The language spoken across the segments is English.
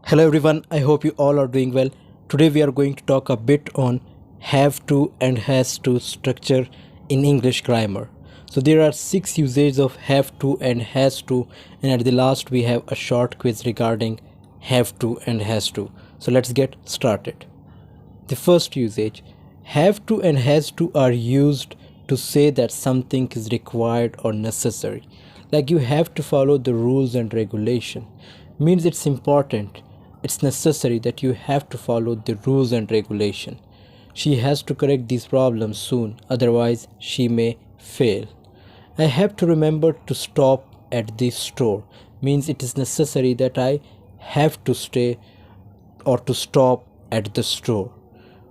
Hello everyone, I hope you all are doing well. Today we are going to talk a bit on have to and has to structure in English grammar. So there are 6 usages of have to and has to, and at the last we have a short quiz regarding have to and has to. So let's get started. The first usage, have to and has to are used to say that something is required or necessary. Like you have to follow the rules and regulation. Means it's important, it's necessary that you have to follow the rules and regulation. She has to correct these problems soon, otherwise she may fail. I have to remember to stop at this store. Means it is necessary that I have to stay or to stop at the store.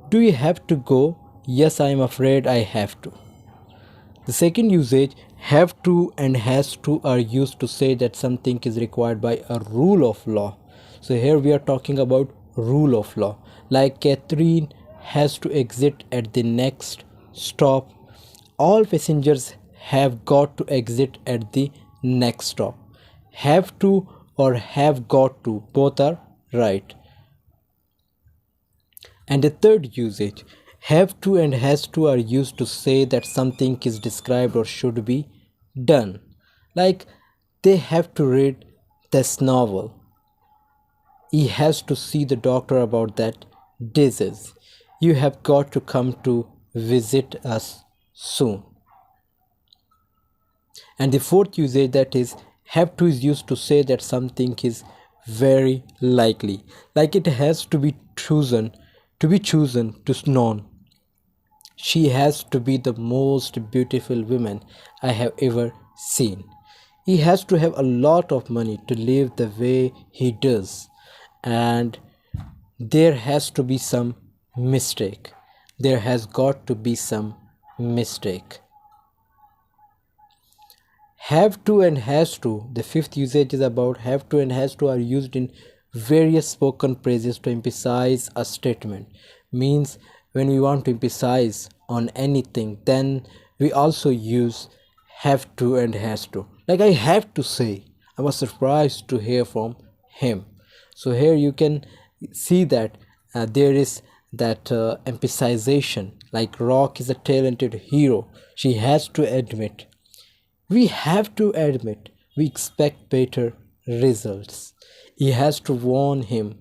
Do you have to go? Yes, I am afraid I have to. The second usage, have to and has to are used to say that something is required by a rule of law. So here we are talking about rule of law. Like Catherine has to exit at the next stop. All passengers have got to exit at the next stop. Have to or have got to, both are right. And the third usage, have to and has to are used to say that something is described or should be done. Like they have to read this novel. He has to see the doctor about that disease. You have got to come to visit us soon. And the fourth usage, that is have to, is used to say that something is very likely. Like it has to be chosen to known. She has to be the most beautiful woman I have ever seen. He has to have a lot of money to live the way he does. And there has to be some mistake. There has got to be some mistake. Have to and has to, the fifth usage is about have to and has to are used in various spoken phrases to emphasize a statement. Means when we want to emphasize on anything, then we also use have to and has to. Like I have to say, I was surprised to hear from him. So here you can see that there is that emphasization. Like Rock is a talented hero. She has to admit. We have to admit we expect better results. He has to warn him.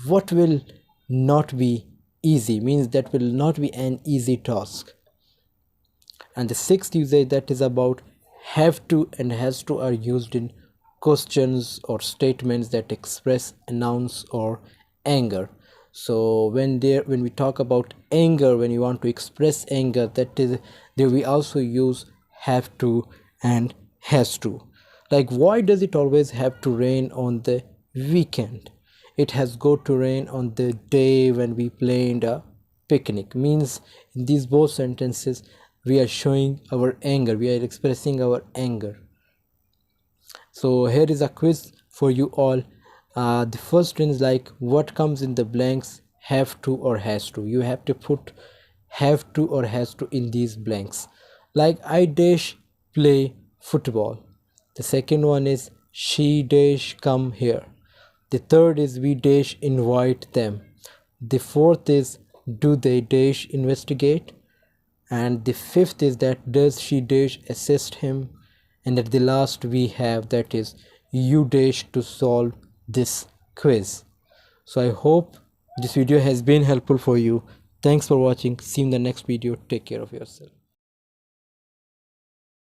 What will not be easy, means that will not be an easy task. And the sixth usage, that is about have to and has to are used in questions or statements that express announce or anger. So when we talk about anger, when you want to express anger, that is there we also use have to and has to. Like why does it always have to rain on the weekend? It has got to rain on the day when we planned a picnic. Means in these both sentences we are showing our anger, we are expressing our anger. So here is a quiz for you all. The first one is like what comes in the blanks, have to or has to. You have to put have to or has to in these blanks. Like I dash play football. The second one is she dash come here. The third is we dash invite them. The fourth is do they dash investigate. And the fifth is that does she dash assist him. And at the last we have that is you dash to solve this quiz. So I hope this video has been helpful for you. Thanks for watching. See you in the next video. Take care of yourself.